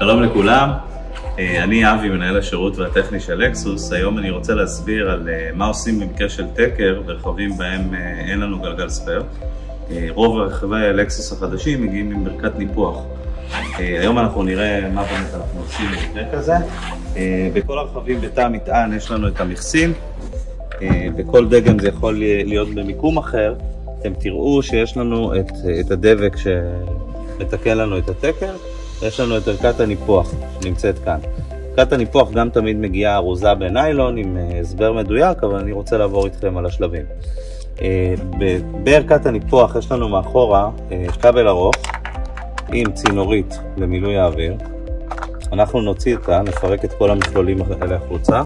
שלום לכולם, אני אבי, מנהל השירות והטכני של לקסוס. היום אני רוצה להסביר על מה עושים במקרה של תקר ברכבים בהם אין לנו גלגל ספייר. רוב רכבי לקסוס החדשים מגיעים עם ברכת ניפוח. היום אנחנו נראה מה באמת אנחנו עושים במקרה כזה. בכל הרכבים בתא המטען יש לנו את המכסים. בכל דגם זה יכול להיות במיקום אחר. אתם תראו שיש לנו את הדבק שמתקן לנו את התקר. יש לנו את ערכת הניפוח שנמצאת כאן. ערכת הניפוח גם תמיד מגיעה ארוזה בניילון עם הסבר מדויק, אבל אני רוצה לעבור איתכם על השלבים. בערכת הניפוח יש לנו מאחורה כבל ארוך עם צינורית למילוי האוויר. אנחנו נוציא אותה, נפרק את כל המכלולים האלה החוצה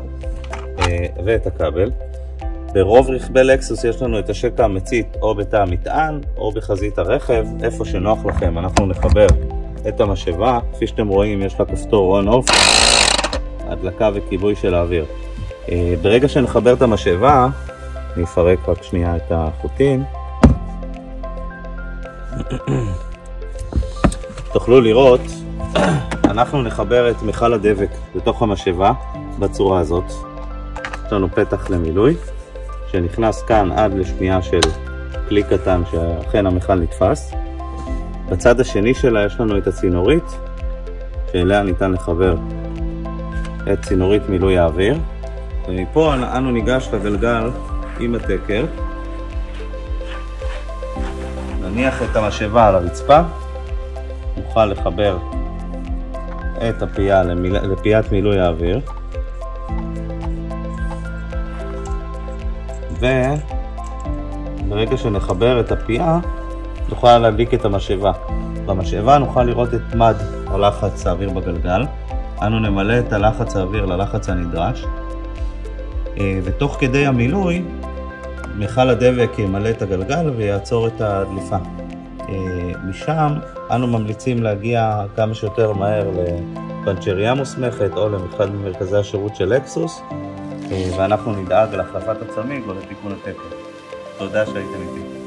ואת הכבל. ברוב רכבי לקסוס יש לנו את השקע המצית או בתא המטען או בחזית הרכב, איפה שנוח לכם. אנחנו נחבר את המשאבה, כפי שאתם רואים יש לה כפתור on-off, הדלקה וכיבוי של האוויר. ברגע שנחבר את המשאבה, אני אפרק רק שנייה את החוטים, תוכלו לראות, אנחנו נחבר את מכל הדבק לתוך המשאבה בצורה הזאת. יש לנו פתח למילוי שנכנס כאן עד לשמיעה של כלי קטן שאכן המכל נתפס. בצד השני שלה יש לנו את הצינורית שאליה ניתן לחבר את צינורית מילוי האוויר, ומפה אנו ניגש לגלגל עם התקר, נניח את המשאבה על הרצפה, נוכל לחבר את הפייה לפיית מילוי האוויר, וברגע שנחבר את הפייה נוכל להדליק את המשאבה. במשאבה נוכל לראות את מד הלחץ האוויר בגלגל. אנו נמלא את הלחץ האוויר ללחץ הנדרש, ותוך כדי המילוי מכל הדבק ימלא את הגלגל ויעצור את הדליפה. משם אנו ממליצים להגיע כמה שיותר מהר לפנצ'ריה מוסמכת או לאחד ממרכזי השירות של לקסוס, ואנחנו נדאג להחלפת הצמיג או לתיקון התקר. תודה שהייתם איתי.